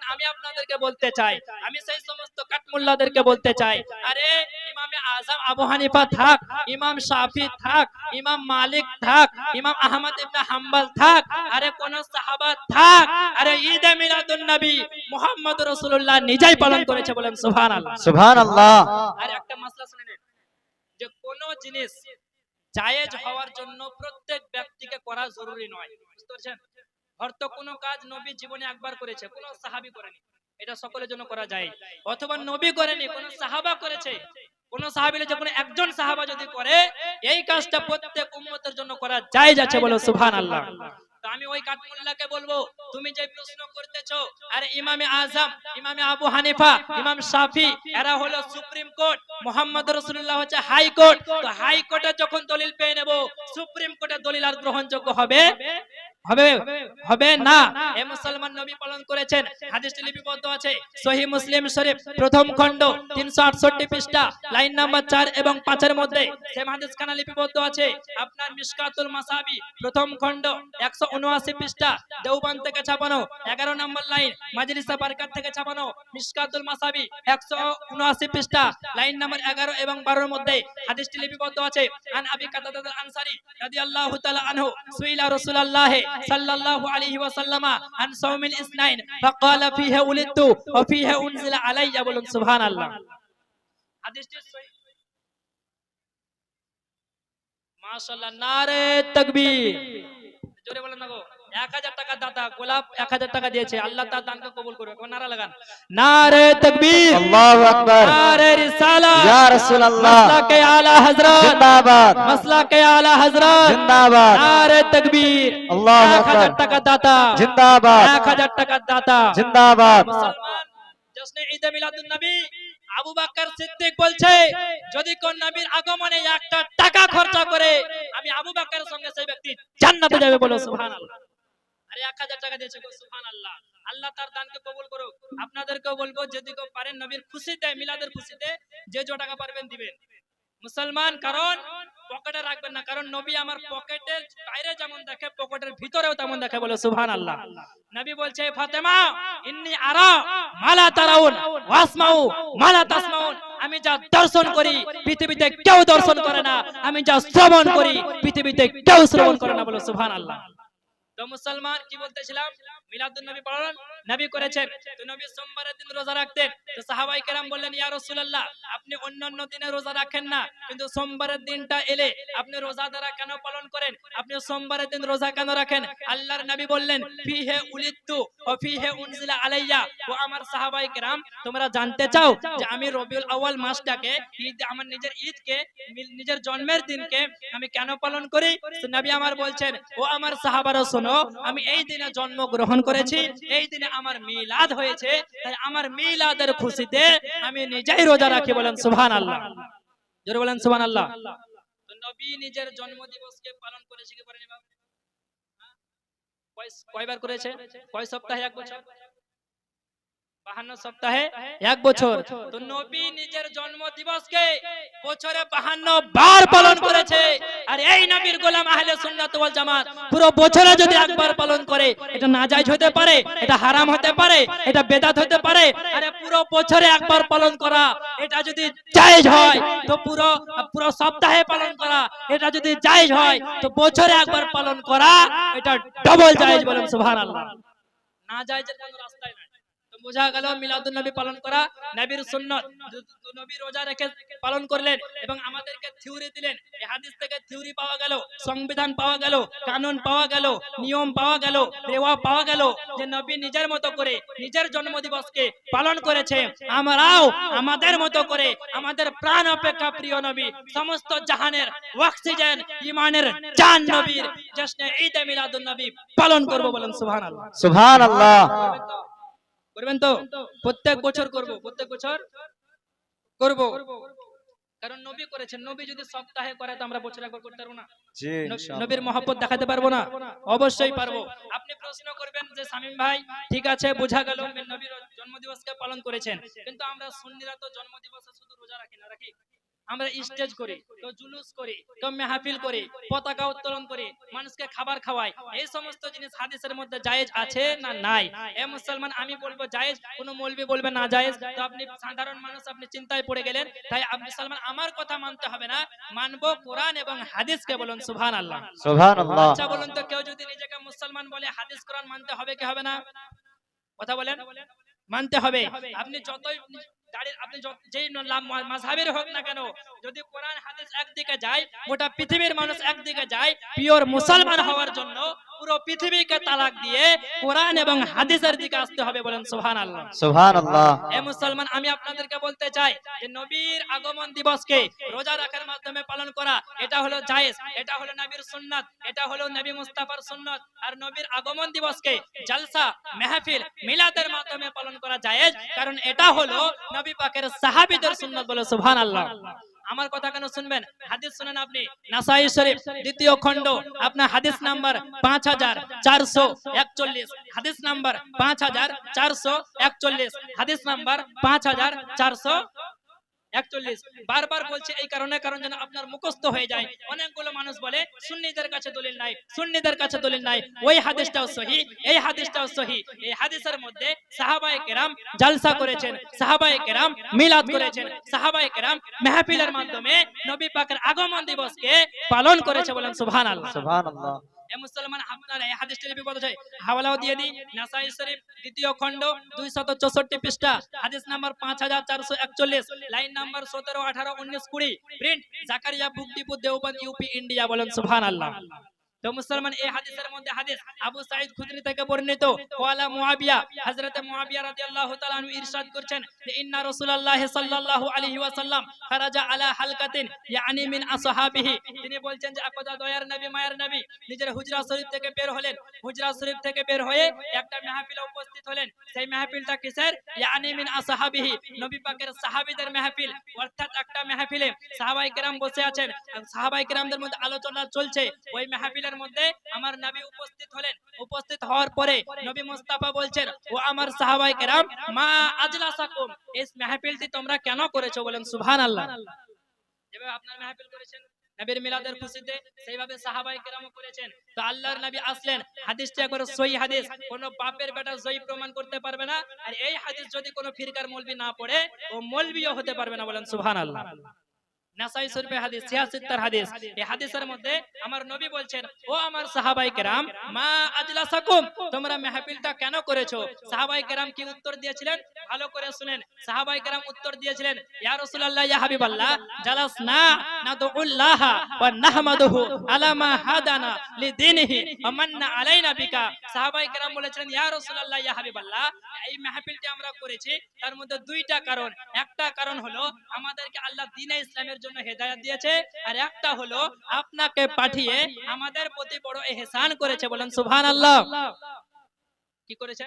মুসলমান আমি আপনাদেরকে বলতে চাই, আমি সেই সমস্ত কাঠমুল্লাদেরকে বলতে চাই, আরে ইমামে আজম আবু হানিফা থাক, ইমাম শাফি থাক, ইমাম মালিক থাক, ইমাম আহমদ ইবনে হাম্বল থাক, আরে কোন সাহাবা থাক, আরে ঈদে মিলাদুন নবী মুহাম্মদ রাসূলুল্লাহ নিজেই পালন করেছে, বলেন সুবহানাল্লাহ। সুবহানাল্লাহ। আর একটা মাসলা শুনে নেন, যে কোন জিনিস জায়েজ হওয়ার জন্য প্রত্যেক ব্যক্তিকে করা জরুরি নয়, বুঝতে পারছেন? হয়তো কোনো কাজ নবী জীবনে একবার করেছে, কোন সাহাবী করেনি, এটা সকলের জন্য করা যায়। অথবা নবী করেনি, কোন সাহাবা করেছে, কোন সাহাবীর যখন একজন সাহাবা যদি করে, এই কাজটা প্রত্যেক উম্মতের জন্য করা জায়েজ আছে, বলো সুবহানাল্লাহ। তো আমি ওই কাঠমুল্লাকে বলবো, তুমি যে প্রশ্ন করতেছো, আরে ইমামে আজম, ইমামে আবু হানিফা, ইমাম শাফি এরা হলো সুপ্রিম কোর্ট, মুহাম্মদ রাসূলুল্লাহ হচ্ছে হাই কোর্ট। তো হাই কোর্টে যখন দলিল পেয়ে নেব, সুপ্রিম কোর্টের দলিল আর গ্রহণযোগ্য হবে হবে হবে না। এ মুসলমান নবী পালন করেছেন, হাদিসটি লিপিবদ্ধ আছে সহিহ মুসলিম শরীফ প্রথম খণ্ড 368 পৃষ্ঠা লাইন নাম্বার 4 এবং 5 এর মধ্যে। সেম হাদিস খানা লিপিবদ্ধ আছে আপনার মিশকাতুল মাসাবি প্রথম খণ্ড 179 পৃষ্ঠা দেওবন্দ থেকে ছাপানো 11 নম্বর লাইন, মাজলিসে বারকাত থেকে ছাপানো মিশকাতুল মাসাবি 179 পৃষ্ঠা লাইন নাম্বার 11 এবং 12 এর মধ্যে হাদিসটি লিপিবদ্ধ আছে। আন আবি কাতাদা আল আনসারী রাদিয়াল্লাহু তাআলা আনহু সুইলা রাসূলুল্লাহ সাল্লাল্লাহু আলাইহি ওয়াসাল্লাম আন সাওমিল ইসনাইন ফাকালা ফিহি উলিদতু ওয়া ফিহি উনজিলা আলাইয়া, বলুন সুবহানাল্লাহ। হাদিসটি সহিহ, মাশাআল্লাহ, নারে তাকবীর, জোরে বলেন না গো। 1000 টাকা দাতা গোলাপ 1000 টাকা দিয়েছে, আল্লাহ তার দানকে কবুল করুক। কোন নারা লাগান, নারে তাকবীর, আল্লাহু আকবার, নারে রিসালাত, ইয়া রাসূলুল্লাহ, মাসলাকে আলা হযরত জিন্দাবাদ, মাসলাকে আলা হযরত জিন্দাবাদ, নারে তাকবীর, আল্লাহু আকবার, 1000 টাকা দাতা জিন্দাবাদ, 1000 টাকা দাতা জিন্দাবাদ। মুসলমান জশ্নে ঈদে মিলাদুন নবী আবু বকর সিদ্দিক বলছে, যদি কোন নবীর আগমনে একটা টাকা খরচা করে, আমি আবু বকরের সঙ্গে সেই ব্যক্তি জান্নাতে যাবে, বলো সুবহানাল্লাহ। আরে 1000 টাকা দিয়েছে, সুবহানাল্লাহ, আল্লাহ তার দানকে কবুল করুক। আপনাদেরকেও বলবো, যদি কেউ পারেন নবীর খুশিতে, মিলাদের খুশিতে যে যত টাকা পারবেন দিবেন মুসলমান, কারণ পকেটে রাখবেন না, কারণ নবী আমার পকেটের বাইরে যেমন দেখে পকেটের ভিতরেও তেমন দেখে, বলে সুবহানাল্লাহ। নবী বলছে, ফাতেমা ইন্নী আরা মালা তারাউন ওয়াসমাউ মালা তাসমাউন, আমি যা দর্শন করি পৃথিবীতে কেউ দর্শন করে না, আমি যা শ্রবণ করি পৃথিবীতে কেউ শ্রবণ করে না, বলে সুবহানাল্লাহ। তো মুসলমান কি বলতেছিলাম, মিলাদুন নবী পালন নবী করেছেন। তো নবী সোমবারের দিন রোজা রাখতেন। তো সাহাবায়ে কেরাম বললেন, ইয়া রাসূলুল্লাহ, আপনি অন্যান্য দিনে রোজা রাখেন না, কিন্তু সোমবারের দিনটা এলে আপনি রোজা দ্বারা কেন পালন করেন, আপনি সোমবারের দিন রোজা কেন রাখেন? আল্লাহর নবী বললেন, ফিহি উলিদতু ওয়া ফিহি উনজিলা আলাইয়া। ও আমার সাহাবায়ে কেরাম, তোমরা জানতে চাও যে আমি রবিউল আউয়াল মাসটাকে, ঈদ, আমার নিজের ঈদকে, নিজের জন্মের দিনকে আমি কেন পালন করি? তো নবী আমার বলছেন, ও আমার সাহাবারা শোনো, আমি এই দিনে জন্মগ্রহণ করেছি, এই দিনে আমার মিলাদ হয়েছে, তাই আমার মিলাদের খুশিতে আমি নিজেই রোজা রাখি, বলেন সুবহানাল্লাহ। জোরে বলেন সুবহানাল্লাহ। তো নবী নিজের জন্মদিবসকে পালন করেছে কি করেনি বাবা? কয়বার করেছে? কয় সপ্তাহে? এক বছর, 52 সপ্তাহে এক বছর। তো নবী নিজের জন্ম দিবসকে বছরে 52 বার পালন করেছে। আর এই নবীর গোলাম আহলে সুন্নাত ওয়াল জামাত পুরো বছরে যদি একবার পালন করে, এটা নাজায়েজ হতে পারে, এটা হারাম হতে পারে, এটা বেদাত হতে পারে। আরে পুরো বছরে একবার পালন করা, এটা যদি জায়েজ হয়, তো পুরো সপ্তাহে পালন করা, এটা যদি জায়েজ হয়, তো বছরে একবার পালন করা, এটা ডাবল জায়েজ, বলেন সুবহানাল্লাহ। না জায়েজের কোনো রাস্তাই নাই। বোঝা গেল মিলাদুন নবী পালন করা নবীর সুন্নাত। নবী রোজা রেখে পালন করলেন এবং আমাদেরকে থিওরি দিলেন। এই হাদিস থেকে থিওরি পাওয়া গেল, সংবিধান পাওয়া গেল, কানুন পাওয়া গেল, নিয়ম পাওয়া গেল, রেওয়া পাওয়া গেল, যে নবী নিজের মতো করে নিজের জন্মদিবসকে পালন করেছে। আমরাও আমাদের মতো করে আমাদের প্রাণ অপেক্ষা প্রিয় নবী, সমস্ত জাহানের অক্সিজেন ঈমানের জান নবীর জশ্নে ঈদে মিলাদুন নবী পালন করব, বলেন সুবহানাল্লাহ। সুবহানাল্লাহ। করবেন তো? প্রত্যেক বছর করব, প্রত্যেক বছর করব, কারণ নবী করেছেন। নবী যদি সপ্তাহে করে, তো আমরা বছরে একবার করতে পারবো না? জি ইনশাআল্লাহ। নবীর মহব্বত দেখাতে পারবো না? অবশ্যই পারবো। আপনি প্রশ্ন করবেন যে শামীম ভাই, ঠিক আছে বোঝা গেল নবীর জন্মদিবসকে পালন করেছেন, কিন্তু আমরা সুন্নিরা তো জন্মদিবসে শুধু রোজা রাখি না, রাখি? আমরা স্টেজ করি, কেউ জুলুস করি, কেউ মেহফিল করি, পতাকা উত্তোলন করি, মানুষকে খাবার খাওয়াই, এই সমস্ত জিনিস হাদিসের মধ্যে জায়েজ আছে না নাই? এ মুসলমান, আমি বলবো জায়েজ, কোনো মৌলবি বলবে না জায়েজ। তো আপনি সাধারণ মানুষ, আপনি চিন্তায় পড়ে গেলেন। তাই আপনি মুসলমান আমার কথা মানতে হবে না, মানবো কোরআন এবং হাদিসকে। বলুন সুবহানাল্লাহ। সুবহানাল্লাহ। আচ্ছা বলুন তো, কেউ যদি নিজেকে মুসলমান বলে হাদিস কোরআন মানতে হবে কি হবে না? কথা বলেন। মানতে হবে। আপনি যতই আপনি যেই মাযহাবের হোক না কেন, যদি কোরআন হাদিস একদিকে যায়, গোটা পৃথিবীর মানুষ একদিকে যায়, পিওর মুসলমান হওয়ার জন্য পুরো পৃথিবীকে তালাক দিয়ে কোরআন এবং হাদিসের দিকে আসতে হবে। বলেন সুবহানাল্লাহ। সুবহানাল্লাহ। এ মুসলমান, আমি আপনাদেরকে বলতে চাই যে নবীর আগমন দিবসকে রোজা রাখার মাধ্যমে পালন করা, এটা হলো জায়েজ, এটা হলো নবীর সুন্নাত, এটা হলো নবী মুস্তাফার সুন্নাত। আর নবীর আগমন দিবসকে জলসা, মেহফিল, মিলাদের মাধ্যমে পালন করা জায়েজ, কারণ এটা হলো নবী পাকের সাহাবীদের সুন্নাত। বলে সুবহানাল্লাহ। আমার কথা কেন শুনবেন? হাদিস শুনেন আপনি, নাসাই শরীফ দ্বিতীয় খণ্ড, আপনার হাদিস নাম্বার 5441, হাদিস নাম্বার 5441, হাদিস নাম্বার 5441। বারবার বলছে এই কারণে, কারণ যেন আপনার মুখস্থ হয়ে যায়। অনেকগুলো মানুষ বলে সুন্নিদের কাছে দলিল নাই, সুন্নিদের কাছে দলিল নাই। ওই হাদিসটাও সহিহ, এই হাদিসটাও সহিহ। এই হাদিসের মধ্যে সাহাবায়ে কেরাম জলসা করেছেন, সাহাবায়ে কেরাম মিলাদ করেছেন, সাহাবায়ে কেরাম মেহফিলের মাধ্যমে নবী পাকের আগমন দিবসকে পালন করেছে। বলেন সুবহানাল্লাহ। সুবহানাল্লাহ। এ মুসলমান, আপনার এই হাদিসটির বিপদ আছে, হাওয়ালাও দিয়ে দিই। নাসাই শরীফ দ্বিতীয় খণ্ড 264 পৃষ্ঠা, হাদিস number 5441, line number 17, 18, 19, 20, print Zakaria book depot Deoband UP India. বলেন সুবহানাল্লাহ। তো মুসলমান, এই হাদিসের মধ্যে হাদিস আবু সাঈদ খুদরি থেকে বর্ণিত, ওয়ালা মুআবিয়া, হযরত মুআবিয়া রাদিয়াল্লাহু তাআলা আনহু ইরশাদ করছেন যে ইন্না রাসূলুল্লাহ সাল্লাল্লাহু আলাইহি ওয়াসাল্লাম খারাজা আলা হালকাতিন ইয়ানি মিন আসহাবিহি। তিনি বলছেন যে আকদা দয়ার নবী, মায়ের নবী নিজের হুজরা শরীফ থেকে বের হলেন, হুজরা শরীফ থেকে বের হয়ে একটা মেহফিলে উপস্থিত হলেন। সেই মেহফিলটা কিসের? ইয়ানি মিন আসহাবিহি, নবী পাকের সাহাবীদের মেহফিল। অর্থাৎ একটা মেহফিলে সাহাবায়ে কেরাম বসে আছেন, সাহাবায়ে কেরামদের মধ্যে আলোচনা চলছে। ওই মেহফিলের মধ্যে আমার নবী উপস্থিত হলেন। উপস্থিত হওয়ার পরে নবী মুস্তাফা বলছেন, ও আমার সাহাবায়ে কেরাম, মা আজলাসাকুম, এই মেহফিলটি তোমরা কেন করেছো? বলেন সুবহানাল্লাহ। যেভাবে আপনার মেহফিল করেছেন নবীর মিলাদের খুশিতে, সেইভাবে সাহাবায়ে কেরামও করেছেন। তো আল্লাহর নবী আসলেন, হাদিসটি একবার সহিহ হাদিস, কোন বাপের বেটা সহিহ প্রমাণ করতে পারবে না। আর এই হাদিস যদি কোনো ফিরকার মৌলবি না পড়ে, ও মৌলবিও হতে পারবে না। বলেন সুবহানাল্লাহ। নাসাই শরীফে হাদিস 76 হাদিস। এই হাদিসের মধ্যে আমার নবী বলছেন, ও আমার সাহাবায়ে কেরাম, মা আজলাসাকুম, তোমরা মেহফিলটা কেন করেছো? সাহাবায়ে কেরাম কি উত্তর দিয়েছিলেন? ভালো করে শুনেন। সাহাবায়ে কেরাম উত্তর দিয়েছিলেন, ইয়া রাসূলুল্লাহ, ইয়া হাবিবাল্লাহ, জালাসনা নাদউল্লাহ ওয়া নাহমাদুহু আলা মা হাদানা লিদিনিহি ওয়া মান্না আলাইনা বিকা। সাহাবায়ে কেরাম বলেছিলেন, ইয়া রাসূলুল্লাহ, ইয়া হাবিবাল্লাহ, এই মেহফিলটি আমরা করেছি, তার মধ্যে দুইটা কারণ। একটা কারণ হলো আমাদেরকে আল্লাহ দ্বীনে ইসলামের জন্য হেদায়েত দিয়েছে, আর একটা হলো আপনাকে পাঠিয়ে আমাদের প্রতি বড় ইহসান করেছে। বলেন সুবহানাল্লাহ। কি করেছে?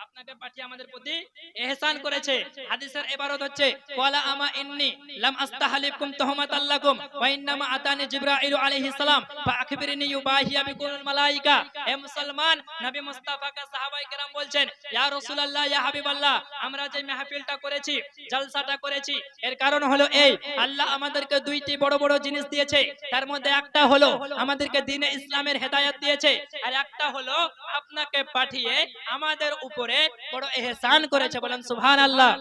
আপনাকে পাঠিয়ে আমাদের প্রতি ইহসান করেছে। হাদিসের ইবারত হচ্ছে, ওয়ালা আমা ইন্নী লাম আস্তাহলিকুম তুহমাতাল্লাকুম ওয়া ইন্নামা আতানি জিবরাইল আলাইহিস সালাম ফাআখবিরনি ইউবাহিয়া বিকুল মালায়েকা। হে মুসলমান, নবী মুস্তাফাকে সাহাবায়ে কেরাম বলছেন, ইয়া রাসূলুল্লাহ, ইয়া হাবিবাল্লাহ, আমরা যে মেহফিলটা করেছি, জলসাটা করেছি, এর কারণ হলো এই, আল্লাহ আমাদেরকে দুইটি বড় বড় জিনিস দিয়েছে। তার মধ্যে একটা হলো আমাদেরকে দ্বীনে ইসলামের হেদায়েত দিয়েছে, আর একটা হলো আপনাকে পাঠিয়ে আমাদের উপরে বড় ইহসান করেছে। বলেন সুবহানাল্লাহ।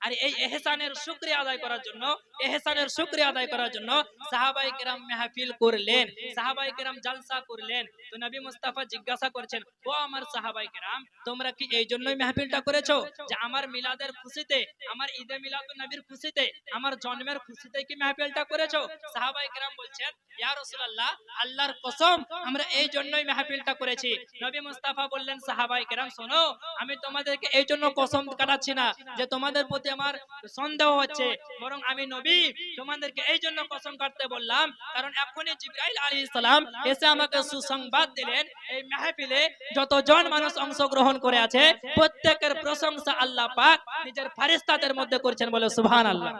আর এই ইহসানের শুকরিয়া আদায় করার জন্য, ইহসানের শুকরিয়া আদায় করার জন্য সাহাবায়ে কেরাম মেহফিল করলেন, সাহাবায়ে কেরাম জলসা করলেন। তো নবী মুস্তাফা জিজ্ঞাসা করছেন, ও আমার সাহাবায়ে কেরাম, তোমরা কি এই জন্যই মেহফিলটা করেছো যে আমার মিলাদের খুশিতে, আমার ঈদে মিলাদুন নবীর খুশিতে, আমার জন্মের খুশিতে কি মেহফিলটা করেছো? সাহাবায়ে কেরাম বলছেন, ইয়া রাসূলুল্লাহ, আল্লাহর কসম, আমরা এই জন্যই মেহফিলটা করেছি। নবী মুস্তাফা বললেন, সাহাবায়ে কেরাম শোনো, আমি তোমাদেরকে এই জন্য কসম কাটাচ্ছি না যে তোমাদের প্রতি আমার সন্দেহ হচ্ছে, বরং আমি নবী তোমাদেরকে এই জন্য কসম কাটতে বললাম, কারণ এখনই জিবরাইল আলাইহিস সালাম এসে আমাকে সুসংবাদ দিলেন, এই মেহফিলে যতজন মানুষ অংশগ্রহণ করে আছে প্রত্যেকের প্রশংসা আল্লাহ পাক নিজের ফেরেশতাদের মধ্যে করছেন। বলে সুবহানাল্লাহ।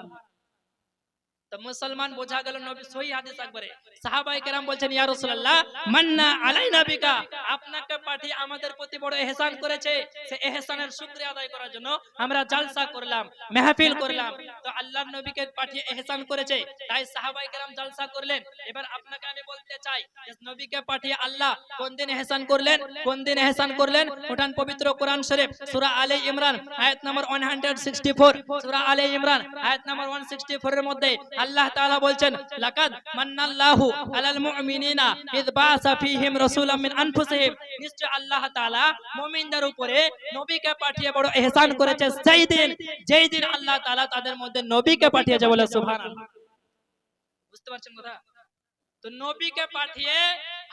তো মুসলমান বোঝা গেল নবী সহি হাদিস একবারে সাহাবায়ে কেরাম বলছেন ইয়া রাসূলুল্লাহ মান্না আলাইনা বিকা, আপনাকে পাঠিয়ে আমাদের প্রতি বড় ইহসান করেছে, সে ইহসানের শুকরিয়া আদায় করার জন্য আমরা জালসা করলাম, মেহফিল করলাম। তো আল্লাহর নবীকে পাঠিয়ে ইহসান করেছে, তাই সাহাবায়ে কেরাম জালসা করলেন। এবার আপনাকে আমি বলতে চাই যে নবীকে পাঠিয়ে আল্লাহ কোন দিন ইহসান করলেন, কোন দিন ইহসান করলেন? উঠান পবিত্র কোরআন শরীফ সূরা আলে ইমরান আয়াত নম্বর 164, সূরা আলে ইমরান আয়াত নম্বর 164 এর মধ্যে আল্লাহ তাআলা বলছেন লাকাদ মান্নাল্লাহু আলাল মুমিনিনা ইয বাসা ফীহিম রাসূলাম মিন আনফুসিহিম, নিশ্চয় আল্লাহ তাআলা মুমিনদের উপরে নবীকে পাঠিয়ে বড় ইহসান করেছে সেই দিন যেই দিন আল্লাহ তাআলা তাদের মধ্যে নবীকে পাঠিয়েছে, বলে সুবহানাল্লাহ। বুঝতে পারছেন কথা? তো নবীকে পাঠিয়ে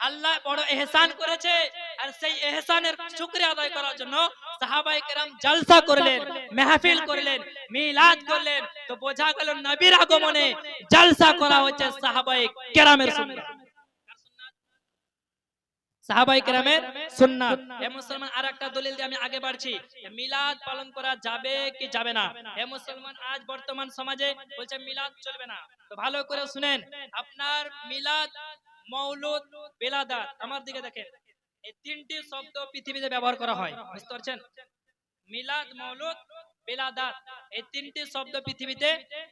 আল্লাহ বড় ইহসান করেছে, আর সেই ইহসানের শুকরিয়া আদায় করার জন্য সাহাবায়ে কেরাম জলসা করলেন, মেহফিল করলেন, মিলাদ করলেন। তো বোঝা গেল নবীর আগমনে জলসা করা হচ্ছে সাহাবায়ে কেরামের সুন্নাত। সাহাবায়ে কেরামের সুন্নাত। হে মুসলমান, আরেকটা দলিল দিয়ে আমি আগে বাড়ছি, মিলাদ পালন করা যাবে কি যাবে না? হে মুসলমান, আজ বর্তমান সমাজে বলছে মিলাদ চলবে না। তো ভালো করে শুনেন, আপনার মিলাদ, মৌলুদ, বেলাদাত, আমার দিকে দেখেন, এই তিনটি শব্দ পৃথিবীতে ব্যবহার করা হয়। বুঝতে পারছেন? মিলাদ, মৌলুদ, বেলাদাত, এই তিনটি শব্দ পৃথিবীতে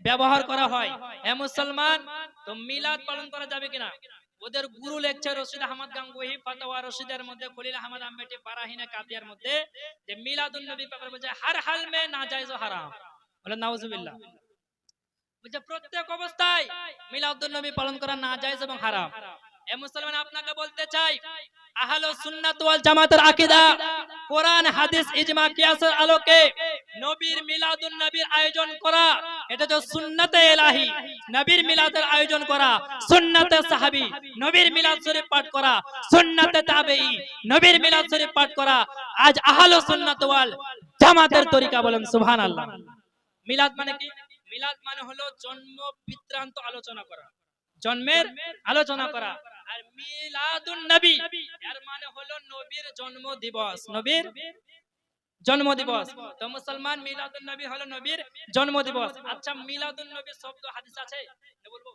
ব্যবহার করা হয়। হে মুসলমান, তো মিলাদ পালন করা যাবে কিনা? ওদের গুরু লেকচার রশিদ আহমদ গাঙ্গুহি ফতোয়া রশিদের মধ্যে, খলিল আহমদ আম্বেটি বারাহিনে কাতিয়ার মধ্যে যে মিলাদুন নবী ব্যাপারে বলছে হার হাল মে নাজায়েজ ও হারাম, বলে নাউজুবিল্লাহ। বলছে প্রত্যেক অবস্থায় মিলাদুন নবী পালন করা নাজায়েজ এবং হারাম। এ মুসলমান, আপনাকে বলতে চাই আহলুস সুন্নাত ওয়াল জামাতের আকীদা, কোরআন হাদিস ইজমা কিয়াসের আলোকে নবীর মিলাদুন নবীর আয়োজন করা, এটা যে সুন্নাতে ইলাহি। নবীর মিলাদের আয়োজন করা সুন্নাতে সাহাবী, নবীর মিলাদ শরীফ পাঠ করা সুন্নাতে তাবেঈ, নবীর মিলাদ শরীফ পাঠ করা আজ আহলুস সুন্নাত ওয়াল জামাতের তরিকা। বলেন সুবহানাল্লাহ। মিলাদ মানে কি? মিলাদ মানে হলো জন্ম বৃত্তান্ত আলোচনা করা, জন্মের আলোচনা করা। আর মিলাদুন নবী এর মানে হলো নবীর জন্ম দিবস, নবীর জন্ম দিবস। তো মুসলমান, মিলাদুন নবী হলো নবীর জন্ম দিবস। আচ্ছা, মিলাদুন নবী শব্দ হাদিস আছে না? বলবো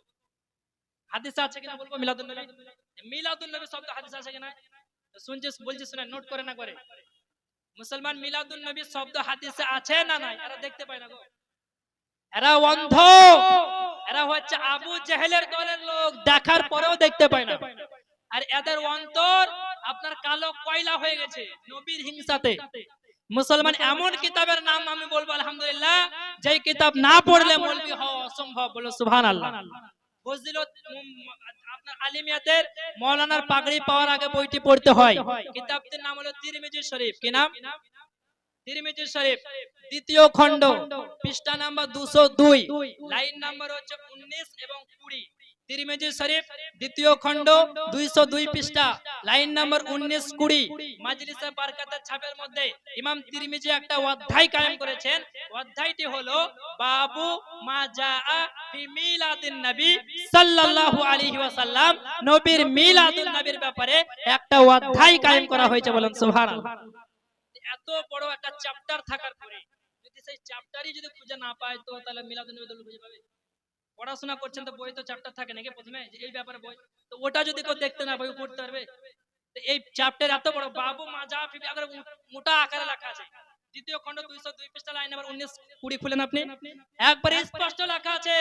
হাদিস আছে কিনা বলবো। মিলাদুন নবী, মিলাদুন নবী শব্দ হাদিস আছে কিনা শুনছি, বলছি, শুনে নোট করে না করে। মুসলমান, মিলাদুন নবী শব্দ হাদিসে আছে না নাই? এরা দেখতে পায় না গো, এরা অন্ধ, এরা হচ্ছে আবু জেহেলের দলের লোক, দেখার পরেও দেখতে পায় না। আর এদের অন্তর আপনার কালো কয়লা হয়ে গেছে নবীর হিংসাতে। মুসলমান, এমন কিতাবের নাম আমি বলবো আলহামদুলিল্লাহ, যেই কিতাব না পড়লে মৌলবি হওয়া অসম্ভব। বলো সুবহানাল্লাহ। ফজিলত আপনার আলিমিয়াতের মাওলানার পাগড়ি পাওয়ার আগে বইটি পড়তে হয়। কিতাবটির নাম হলো তিরমিজি শরীফ। কি নাম? তিরমিজি শরীফ, দ্বিতীয় খণ্ড, পৃষ্ঠা নাম্বার 202, লাইন নাম্বার হচ্ছে 19 এবং 20। তিরমিজি শরীফ দ্বিতীয় খণ্ড 202 পৃষ্ঠা, লাইন নাম্বার 19-20। মাজলিসে বারকাতের ছাপের মধ্যে ইমাম তিরমিজি একটা অধ্যায় কায়েম করেছেন। অধ্যায়টি হলো বাবু মা জাআ ফি মিলাদিন নবী সাল্লাল্লাহু আলাইহি ওয়াসাল্লাম। নবীর মিলাদুন নবীর ব্যাপারে একটা অধ্যায় কায়েম করা হয়েছে। বলেন সুবহানাল্লাহ। এত বড় একটা চ্যাপ্টার থাকার পরে যদি সেই চ্যাপ্টারই যদি খুঁজে না পায়, তো তাহলে মিলাদুন নবী খুঁজে পাবে? পড়াশোনা করছেন তো বই তো চ্যাপ্টার থাকে নাকি প্রথমে, যে এই ব্যাপারে বই, তো ওটা যদি কেউ দেখতে না পায় পড়তে পারবে? তো এই চ্যাপ্টার এত বড়, বাবু মাজা ফি, আগে মোটা আকারে লেখা আছে। দ্বিতীয় খণ্ড 202 পৃষ্ঠা, লাইন নাম্বার 19-20 খুলেন আপনি, একবারে স্পষ্ট লেখা আছে।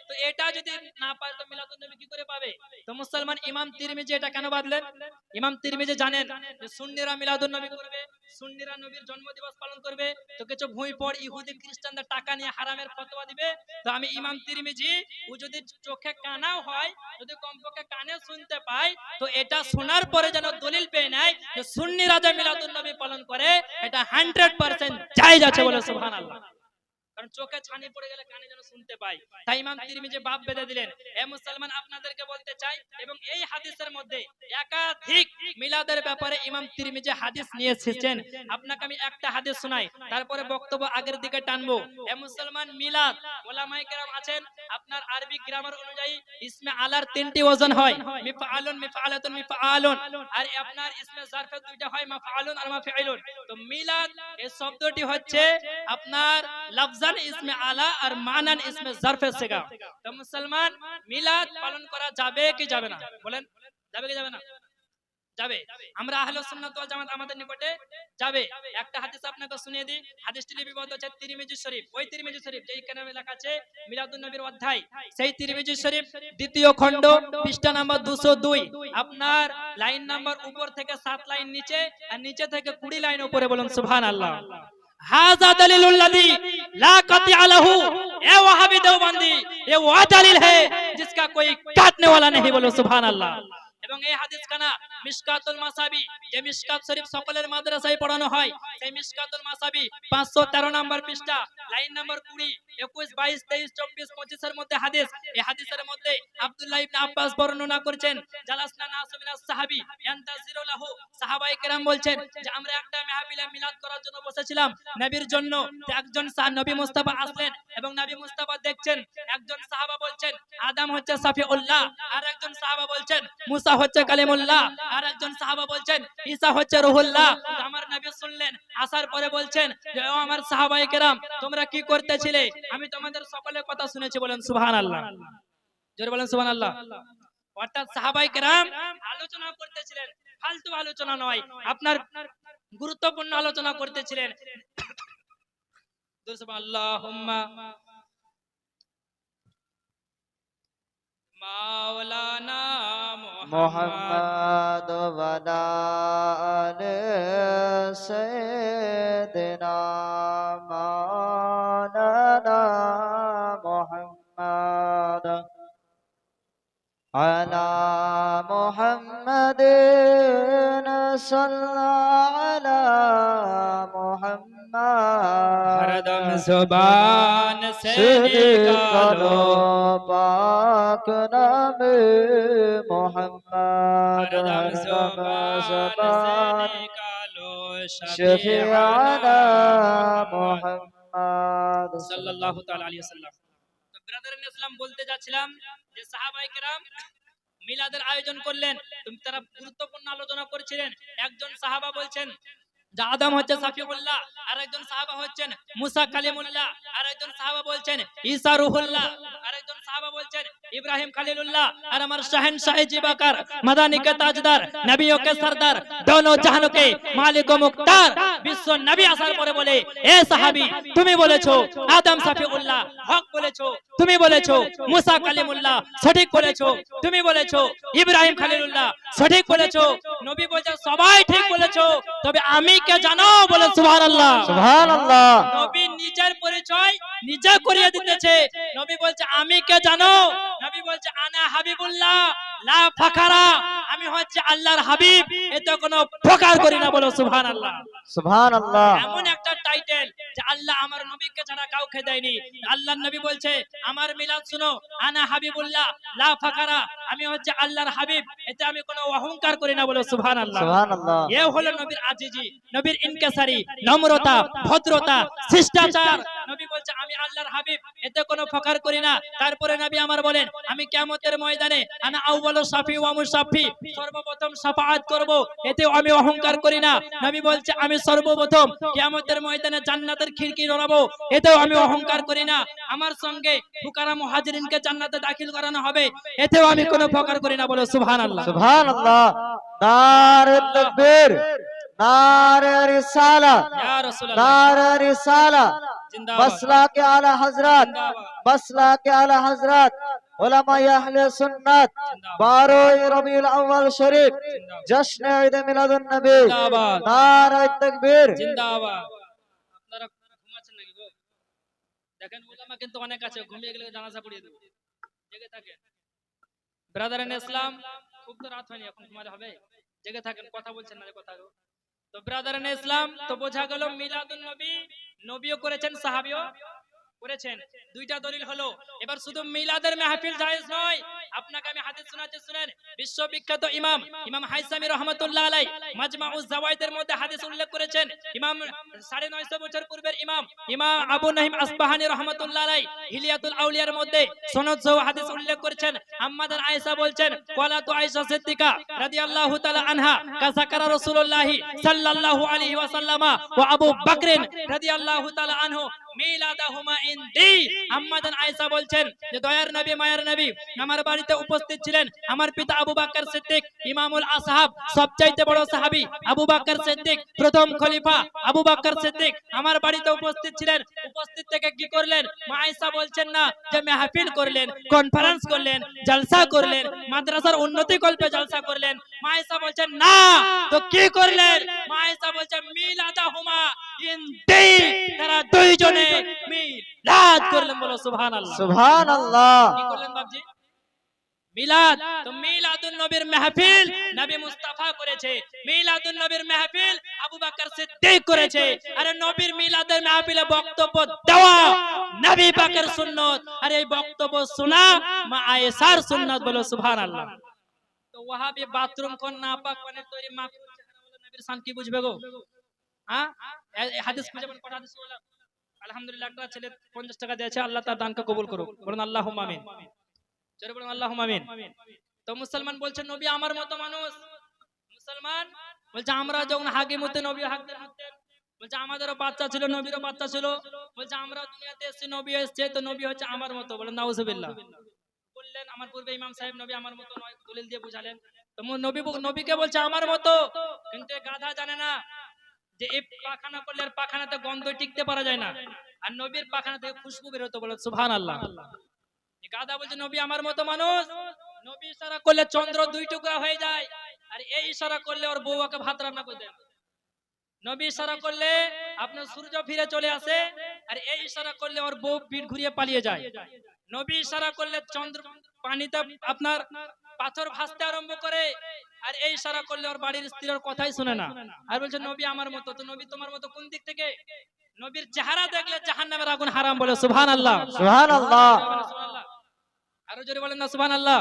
তো এটা যদি না পায় তো মিলাদুন নবী কি করে পাবে? তো মুসলমান, ইমাম তিরমিজি এটা কেন বাদলেন? ইমাম তিরমিজি জানেন যে সুন্নিরা মিলাদুন নবী করবে, সুন্নিরা নবীর জন্মদিবস পালন করবে, তো কিছু ভুঁইপড় ইহুদি খ্রিস্টানদের টাকা নিয়ে হারামের ফতোয়া দিবে। তো আমি ইমাম তিরমিজি, ও যদি চোখে কানাও হয়, যদি কমপক্ষে কানে শুনতে পায়, তো এটা শোনার পরে যেন দলিল পেয়ে নেয় যে সুন্নিরা যে মিলাদুন নবী পালন করে এটা 100% জায়েজ আছে। বলে সুবহানাল্লাহ। কারণ চোখে ছানি পড়ে গেলে কানে যেন শুনতে পায়, তাই ইমাম তিরমিজি বাপ বেঁধে দিলেন। এ মুসলমান, আপনাদেরকে বলতে চাই, এবং এই হাদিসের মধ্যে একাধিক মিলাদের ব্যাপারে ইমাম তিরমিজি হাদিস নিয়ে এসেছেন। আপনাকে আমি একটা হাদিস শোনাই, তারপরে বক্তব্য আগের দিকে টানবো। এ মুসলমান, মিলাদ ওলামায়ে কেরাম আছেন, আপনার আরবি গ্রামার অনুযায়ী ইসমে আলার 3টি ওজন হয়, মিফআলুন, মিফআলাতুন, মিফআলুন। আর আপনার ইসমে জারফে 2টা হয়, মাফআলুন আর মাফআইলুন। তো মিলাদ এই শব্দটি হচ্ছে আপনার লফজান ইসমে আলা আর মানান ইসমে জরফে সিগা। তো মুসলমান মিলাদ পালন করা যাবে কি যাবে না? বলেন, যাবে কি যাবে না? যাবে। আমরা আহলুস সুন্নাত ওয়াল জামাত আমাদের নিকটে যাবে। একটা হাদিস আপনাকে শুনিয়ে দিই। হাদিসটি লিপিবদ্ধ আছে তিরমিজি শরীফ। ওই তিরমিজি শরীফ যেই কানামে লেখা আছে মিলাদুন নবীর অধ্যায়, সেই তিরমিজি শরীফ দ্বিতীয় খণ্ড পৃষ্ঠা নাম্বার 202, আপনার লাইন নাম্বার উপর থেকে 7 লাইন নিচে আর নিচে থেকে 20 লাইন উপরে, বলুন সুবহানাল্লাহ। हाजा दलीलुल लदी ला कतिया लहू, ए वहाबी देवबंदी, ये वो दलील है जिसका कोई काटने वाला नहीं, बोलो सुभान अल्लाह। এবং এই হাদিস কানা মিশকাতুল মাসাবি, যে মিশকাত শরীফ সকলের মাদ্রাসায় পড়ানো হয়, সেই মিশকাতুল মাসাবি 513 নম্বর পৃষ্ঠা লাইন নাম্বার 20, 21, 22, 23, 24, 25 এর মধ্যে হাদিস। এই হাদিসের মধ্যে আব্দুল্লাহ ইবনে আব্বাস বর্ণনা করেছেন, জালাসনা নাসু মিনাস সাহাবী ইয়ান্তাজিরু লাহু, সাহাবায়ে কেরাম বলছেন যে আমরা একটা মাহফিলে মিলাদ করার জন্য বসেছিলাম নবীর জন্য। একজন নবী মুস্তাফা আসলেন এবং নবী মুস্তাফা দেখছেন, একজন সাহাবা বলছেন আদম হচ্ছে সাফিউল্লাহ, আর একজন সাহাবা বলছেন মুসা হচ্ছে কালিমুল্লাহ, আর একজন সাহাবা বলছেন ঈসা হচ্ছে রুহুল্লাহ। আমার নবী শুনলেন, আসার পরে বলছেন যে ও আমার সাহাবায়ে কেরাম, তোমরা কি করতেছিলে? আমি তোমাদের সকলের কথা শুনেছি, বলেন সুবহানাল্লাহ। জোরে বলেন সুবহানাল্লাহ। অর্থাৎ সাহাবায়ে কেরাম আলোচনা করতেছিলেন, ফালতু আলোচনা নয়, আপনার গুরুত্বপূর্ণ আলোচনা করতেছিলেন। আল্লাহুম্মা মাওলানা محمد وعلى آل سيدنا مولانا محمد على محمد صلى على محمد हरदम जुबान से निकालो पाक नाम मोहम्मद हरदम जुबान से ज़बान निकालो शफियाना शफियाना मोहम्मद সাল্লাল্লাহু তাআলা আলাইহি ওয়াসাল্লাম। তো ব্রাদার ইন ইসলাম বলতে যাচ্ছিলাম যে সাহাবায়ে কেরাম মিলাদের আয়োজন করলেন, তারা গুরুত্বপূর্ণ আলোচনা করেছিলেন। একজন সাহাবা বলছেন যে আদম হচ্ছে সাফিউল্লাহ, আর একজন সাহাবা হচ্ছেন মুসা কালিমুল্লাহ, আর একজন সাহাবা বলছেন ঈসা রুহুল্লাহ, আর একজন সাহাবা বলছেন ইব্রাহিম খলিলুল্লাহ, আর আমার শাহেনশাহ জিবাকার মাদানী কে তাজদার নবিयों के सरदार दोनों जहानों के मालिक ও মুক্তার বিশ্ব নবী আসার পরে বলে, এ সাহাবী তুমি বলেছো আদম সাফিউল্লাহ হক বলেছো, তুমি বলেছো মুসা কালিমুল্লাহ সঠিক বলেছো, তুমি বলেছো ইব্রাহিম খলিলুল্লাহ সঠিক বলেছো। নবী বলছে সবাই ঠিক বলেছো, তবে আমি কে জানো, বলে সুবহানাল্লাহ। সুবহানাল্লাহ। নবী নিজের পরিচয় নিজে করিয়ে দিতেছে। নবী বলছে আমি কে জানো? নবী বলছে আনা হাবিবুল্লাহ লা ফাখারা, আমি হচ্ছে আল্লাহর হাবিব, এতে কোনো ফকার করি না, বলো সুবহানাল্লাহ। সুবহানাল্লাহ। এমন একটা টাইটেল যে আল্লাহ আমার নবীকে ছাড়া কাউকে দেয়নি। আল্লাহর নবী বলছে আমার মিলাদ শুনো, আনা হাবিবুল্লাহ লা ফাখারা, আমি হচ্ছে আল্লাহর হাবিব, এতে আমি কোনো অহংকার করি না, বলো সুবহানাল্লাহ। সুবহানাল্লাহ। এ হলো নবীর আজিজি, নবীর ইনকিসারি, নম্রতা, ভদ্রতা, শিষ্টাচার। নবী বলছে আমি আল্লাহর হাবিব, এতে কোনো ফকার করি না। তারপরে নবী আমার বলেন আমি কিয়ামতের ময়দানে আনা আউয়ালু শাফি ওয়া মুশাফি, সর্বপ্রথম শাফাআত করব, এতে আমি অহংকার করি না। নবী বলছে আমি সর্বপ্রথম কিয়ামতের ময়দানে জান্নাতের খিড়কি নড়াবো, এতেও আমি অহংকার করি না। আমার সঙ্গে ফুকারা মুহাজিরিনকে জান্নাতে দাখিল করানো হবে, এতেও আমি কোনো ফকার করি না, বলো সুবহানাল্লাহ। সুবহানাল্লাহ। নারে তাকবীর, নারে রিসালা, ইয়া রাসূলুল্লাহ নারে রিসালা, জিন্দাবাদ, মসলা के आला हजरत, জিন্দাবাদ, मसला के आला हजरत, उलमा अहले सुन्नत, 12 रबीउल अव्वल शरीफ, जश्न ईद मिलादुन नबी, জিন্দাবাদ, नारे तकबीर। জিন্দাবাদ। আপনারা ঘুমাচ্ছেন নাকি গো? দেখেন উলামা কিন্তু অনেক আছে, ঘুমিয়ে গেলে জানাজা পড়িয়ে দেব, জেগে থাকেন। ব্রাদার ইন ইসলাম, খুব তো রাত হয়নি, এখন ঘুমাতে হবে, জেগে থাকেন, কথা বলছেন না, কথা। তো ব্রাদার ইন ইসলাম, তো বোঝা গেল মিলাদুন নবী, নবীও করেছেন সাহাবীও করেছেন। দুইটা দলিল হলো। এবার শুধু মিলাদের মাহফিল জায়েজ নয়, আপনাকে আমি হাদিস শোনাচ্ছি, শুনেন। বিশ্ববিখ্যাত ইমাম হাইসামি রাহমাতুল্লাহ আলাইহি মাজমাউজ জাওয়াইদের মধ্যে হাদিস উল্লেখ করেছেন। ইমাম 950 বছর পূর্বের ইমাম আবু নাঈম আসবাহানী রাহমাতুল্লাহ আলাইহি হিলিয়াতুল আউলিয়ার মধ্যে সনদ সহ হাদিস উল্লেখ করেছেন। আম্মাদান আয়েশা বলছেন, ওয়ালাতু আয়েশা সিদ্দিকা রাদিয়াল্লাহু তাআলা আনহা কাযাকারা রাসূলুল্লাহ সাল্লাল্লাহু আলাইহি ওয়াসাল্লামা ওয়া আবু বকর রাদিয়াল্লাহু তাআলা আনহু মিলাদাহুমা ইনদি। আম্মাদান আয়েশা বলছেন যে দয়ার নবী মায়ার নবী আমার বাড়িতে উপস্থিত ছিলেন। আমার পিতা আবু বকর সিদ্দিক ইমামুল আসহাব, সবচাইতে বড় সাহাবী আবু বকর সিদ্দিক, প্রথম খলিফা আবু বকর সিদ্দিক আমার বাড়িতে উপস্থিত ছিলেন। উপস্থিত থেকে কি করলেন? মা আয়েশা বলছেন না যে মাহফিল করলেন, কনফারেন্স করলেন, জলসা করলেন, মাদ্রাসার উন্নতি কল্পে জলসা করলেন। মা আয়েশা বলছেন না, তো কি করলেন? মা আয়েশা বলছেন মিলাদাহুমা ইনদি, তারা দুইজনে মিলাদ করলেন। বলো সুবহানাল্লাহ। সুবহানাল্লাহ। কি করলেন বাপজি? মিলাদ। তো মিলাদুন নবীর মাহফিল নবী মুস্তাফা করেছে, মিলাদুন নবীর মাহফিল আবু বকর সিদ্দিক করেছে। আরে নবীর মিলাদের মাহফিলে বক্তব্য দেওয়া নবী পাকের সুন্নাত, আর এই বক্তব্য শোনা মা আয়েশার সুন্নাত। বলো সুবহানাল্লাহ। তো ওয়াহাবি বাথরুম কোন নাপাক পানির তৈরি মা নবীর শান কি বুঝবে গো? হ্যাঁ, এই হাদিস খুঁজে পান, কোন হাদিস বলেন? আলহামদুলিল্লাহ, একটা ছেলে 50 টাকা দিয়েছে, আল্লাহ তার দানকে কবুল করুক। বলুন আল্লাহুম্মা আমিন। জোরে বলুন আল্লাহুম্মা আমিন। তো মুসলমান বলছে নবী আমার মতো মানুষ। মুসলমান বলছে আমরা যখন হাগি মুতে নবী হাগতেন, বলছে আমাদেরও বাচ্চা ছিল, নবীরও বাচ্চা ছিল। বলছে আমরা দুনিয়াতে এসেছি, নবী এসেছে, তো নবী হচ্ছে আমার মতো। বলেন নাউজুবিল্লাহ। বললেন আমার পূর্বে ইমাম সাহেব নবী আমার মতো নয়, দলিল দিয়ে বুঝালেন। তো নবীকে বলছে আমার মতো, কিন্তু গাধা জানে না যে এই পাখানা করলে আর পাখানাতে গন্ধ টিকতে পারা যায় না, আর নবীর পাখানা থেকে খুশবু বের হতো। বলে সুবহানাল্লাহ। গাধা বলছে নবী আমার মতো মানুষ। নবী ইশারা করলে চন্দ্র 2 টুকরা হয়ে যায়, আর এই ইশারা করলে ওর বউকে ভাত রান্না করে দেন। নবী ইশারা করলে আপনার সূর্য ফিরে চলে আসে, আর এই ইশারা করলে ওর বউ পিঠ ঘুরিয়ে পালিয়ে যায়। নবী ইশারা করলে চন্দ্র পানিতে আপনার পাথর ভাসতে আরম্ভ করে, আর এই ইশারা করলে ওর বাড়ির স্ত্রীর কথাই শুনে না। আর বলছে নবী আমার মতো। তো নবী তোমার মতো কোন দিক থেকে? নবীর চেহারা দেখলে জাহান্নামের আগুন হারাম। বলে সুবহানাল্লাহ। সুবহানাল্লাহ। আরো জোরে বলেন না সুবহানাল্লাহ।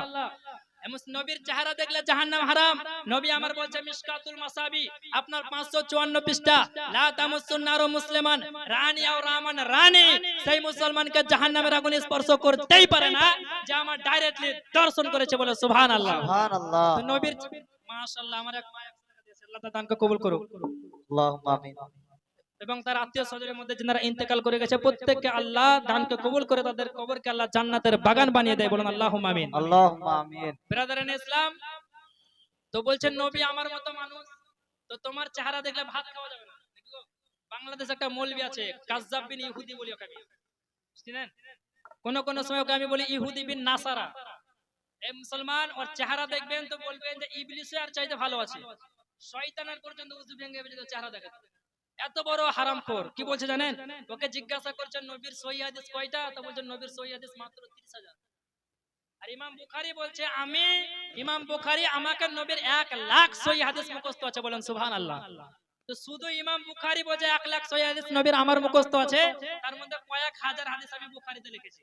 নবীর চেহারা দেখলে জাহান্নাম হারাম। নবী আমার বলছে মিশকাতুল মাসাবি আপনার 554 পৃষ্ঠা, লা তামাসসুন নারু মুসলিমান রানী আর রামান রানী, সেই মুসলমানকে জাহান্নামের আগুনে স্পর্শ করতেই পারে না যে আমার ডাইরেক্টলি দর্শন করেছে। বলে সুবহানাল্লাহ। সুবহানাল্লাহ। তো নবীর মাশাআল্লাহ, আমার এক মায়ের দিয়েছে, আল্লাহ তার দানকে কবুল করুক। আল্লাহুম্মা আমিন। এবং তার আত্মীয় স্বজনের মধ্যে যারা ইন্তেকাল করে গেছে প্রত্যেককে আল্লাহ দানকে কবুল করে তাদের কবরকে আল্লাহ জান্নাতের বাগান বানিয়ে দেয়। বলুন আল্লাহুম্মা আমিন। আল্লাহুম্মা আমিন। ব্রাদার ইন ইসলাম, তো বলছেন নবী আমার মতো মানুষ, তো তোমার চেহারা দেখলে ভাত খাওয়া যাবে না। দেখো বাংলাদেশে একটা মৌলবি আছে কাজ্জাব বিন ইহুদি বলি ওকে, চিনেন? কোন সময় ওকে আমি বলি ইহুদি বিন নাসারা। এই মুসলমান ওর চেহারা দেখবেন তো বলবেন যে ইবলিসের আর চাইতে ভালো আছে, শয়তানের পর্যন্ত উজু ভেঙে ভেঙে চেহারা দেখাচ্ছে। এত বড় হারামখোর। কি বলছে জানেন? ওকে জিজ্ঞাসা করছেন নবীর সহিহ হাদিস কয়টা, তো বলছেন নবীর সহিহ হাদিস মাত্র 30,000। আর ইমাম বুখারী বলছে ইমাম বুখারী আমাকে নবীর 1 লাখ সহিহ হাদিস মুখস্থ আছে। বলেন সুবহানাল্লাহ। তো শুধু ইমাম বুখারী বলছে 1 লাখ সহিহ হাদিস নবীর আমার মুখস্থ আছে, তার মধ্যে কয়েক হাজার হাদিস আমি বুখারীতে লিখেছি।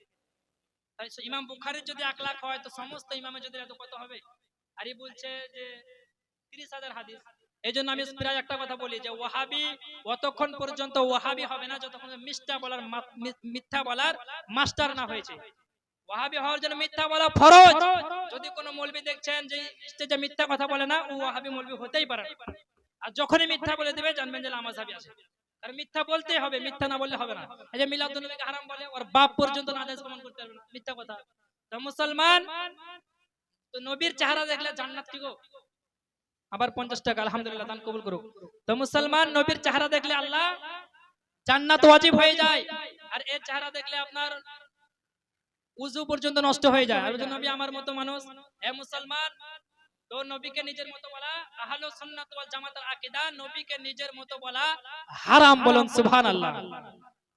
তাই ইমাম বুখারীর যদি 1 লাখ হয় তো সমস্ত ইমামের যদি এত কত হবে? আর এই বলছে যে 30,000 হাদিস। এইজন্য আমি প্রায় একটা কথা বলি যে ওয়াহাবি অতক্ষণ পর্যন্ত ওয়াহাবি হবে না যতক্ষণ মিথ্যা বলার মাস্টার না হয়েছে। ওয়াহাবি হওয়ার জন্য মিথ্যা বলা ফরজ। যদি কোনো মৌলবি দেখছেন যে স্টেজে মিথ্যা কথা বলে না, ও ওয়াহাবি মৌলবি হতেই পারে না। আর যখনই মিথ্যা বলে দিবে জানবেন যে লামাযাবি আছে। আর মিথ্যা বলতেই হবে, মিথ্যা না বললে হবে না। এই যে মিলাদুন নবীকে হারাম বলে, ওর বাপ পর্যন্ত না আদেশ প্রমাণ করতে পারবে না, মিথ্যা কথা। তো মুসলমান, তো নবীর চেহারা দেখলে জান্নাত কি গো? আবার 50 টাকা, আলহামদুলিল্লাহ, দান কবুল করুক। তো মুসলমান নবীর চেহারা দেখলে আল্লাহ জান্নাত ওয়াজিব হয়ে যায়, আর এর চেহারা দেখলে আপনার উযু পর্যন্ত নষ্ট হয়ে যায়। আর নবী আমার মতো মানুষ। হে মুসলমান, তো নবীকে নিজের মতো বলা আহলুস সুন্নাত ওয়াল জামাতের আকীদা, নবীকে নিজের মতো বলা হারাম। বলুন সুবহানাল্লাহ।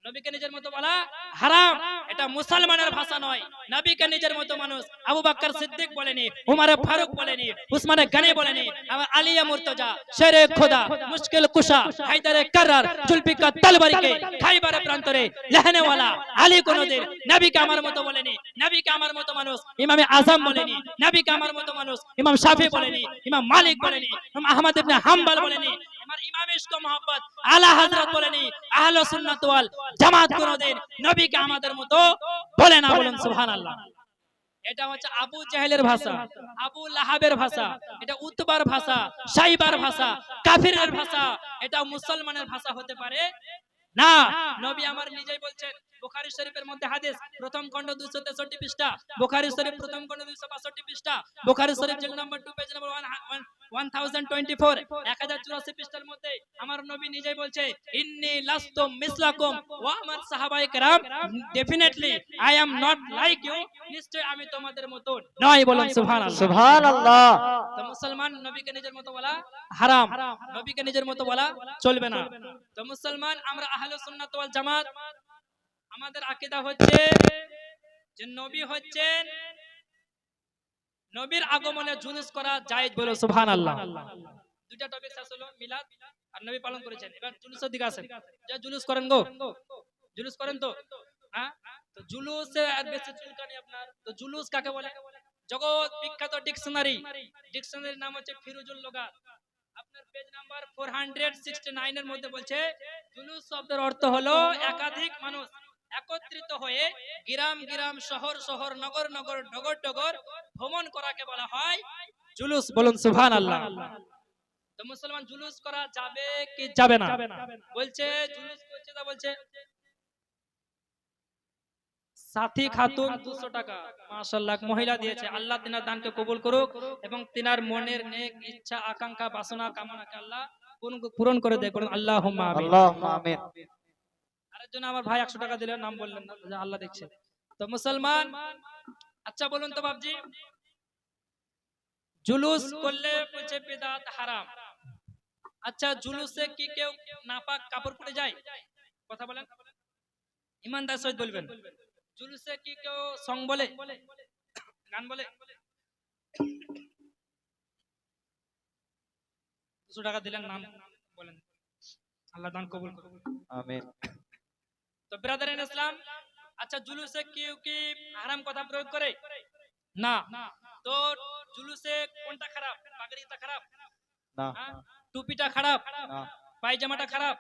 নবীকে নিজের মতো বলা হারাম, এটা মুসলমানের ভাষা নয়। নবীকে নিজের মতো মানুষ আবু বকর সিদ্দিক বলেনি, উমর ফারুক বলেনি, উসমান গনি বলেনি, আলী মুর্তজা, শেরে খোদা, মুশকিল কুশা, হায়দারে করর, জুলফিকার তলবারীকে খাইবার প্রান্তরে লেহনেওয়ালা আলী কোনদিন নবীকে আমার মতো বলেনি, নবীকে আমার মতো মানুষ ইমামে আজম বলেনি, নবীকে আমার মতো মানুষ ইমাম শাফি বলেনি, ইমাম মালিক বলেনি, ইমাম আহমদ ইবনে হাম্বল বলেনি, আমার ইমাম ইশক মোহাম্মদ আলা হযরত বলেনি, আহলে সুন্নাত ওয়াল জামাত কোনদিন নবীকে আমাদের মতো বলে না। বলুন সুবহানাল্লাহ। এটা হচ্ছে আবু জাহেলের ভাষা, আবু লাহাবের ভাষা, এটা উতবার ভাষা, সাইবার ভাষা, কাফিরের ভাষা, এটা মুসলমানের ভাষা হতে পারে না। নবী আমার নিজেই বলছেন, বুখারী শরীফের মধ্যে হাদিস, প্রথম খণ্ড 263 পৃষ্ঠা, বুখারী শরীফ প্রথম খণ্ড 262 পৃষ্ঠা, বুখারী শরীফ জিলদ নাম্বার 2 পেজ নাম্বার 1024, 1084 পৃষ্ঠার মধ্যে আমার নবী নিজেই বলছে, ইন্নী লাস্তু মিসলাকুম, ওয়া আমার সাহাবায়ে কেরাম, definitely I am not like you, নিশ্চয় আমি তোমাদের মতো নয়। বলুন সুবহানাল্লাহ। সুবহানাল্লাহ। তো মুসলমান নবীকে নিজের মতো বলা হারাম, নবীকে নিজের মতো বলা চলবে না। তো মুসলমান আমরা আহলে সুন্নাত ওয়াল জামাত, আমাদের আকীদা হচ্ছে যে নবী হচ্ছেন, নবীর আগমনে জুলুস করা জায়েজ। বলো সুবহানাল্লাহ। দুইটা টপিক শেষ হলো, মিলাদ আর নবী পালন করেছেন। এবার জুলুসের দিকে আসেন। যা জুলুস করেন গো, জুলুস করেন তো, হ্যাঁ? তো জুলুসে আর বেশি চুলকানি আপনার। তো জুলুস কাকে বলে? জগৎ বিখ্যাত ডিকশনারি, ডিকশনারির নাম হচ্ছে ফিরুজুল লুগাত, আপনার পেজ নাম্বার 469 এর মধ্যে বলছে, জুলুস শব্দের অর্থ হলো একাধিক মানুষ একত্রিত হয়ে গ্রাম গ্রাম, শহর শহর, নগর নগর, ডগর ডগর ভ্রমণ করাকে বলা হয় জুলুস। বলুন সুবহানাল্লাহ। তো মুসলমান জুলুস করা যাবে কি যাবে না? বলছে জুলুস করছে, তা বলছে সাথী খাতুন 200 টাকা, মাশাআল্লাহ, মহিলা দিয়েছে। আল্লাহ তিনার দানকে কবুল করুক এবং তিনার মনের নেক ইচ্ছা, আকাঙ্ক্ষা, বাসনা, কামনাকে আল্লাহ পূরণ করে দেয়। করুন আল্লাহুম্মা আমিন। আল্লাহুম্মা আমিন। আরেকজন আমার ভাই 100 টাকা দিলেন, নাম বললেন না, যা আল্লাহ দেখছে। তো মুসলমান, আচ্ছা বলুন তো বাপজি, জুলুস করলে বলছে বিদআত হারাম। আচ্ছা জুলুসে কি কেউ নাপাক কাপড় পরে যায়? কথা বলেন, ইমানদার সহিত বলবেন। জুলুসে কি কেউ সং বলে, গান বলে? 200 টাকা দিলেন, নাম বলেন, আল্লাহ দান কবুল করুন। আমিন। তো ব্রাদার ইন ইসলাম, আচ্ছা জুলুসে কেউ কি হারাম কথা প্রয়োগ করে? না। তো জুলুসে কোনটা খারাপ? পাগড়িটা খারাপ না। হ্যাঁ? টুপিটা খারাপ, না। পায়জামাটা খারাপ,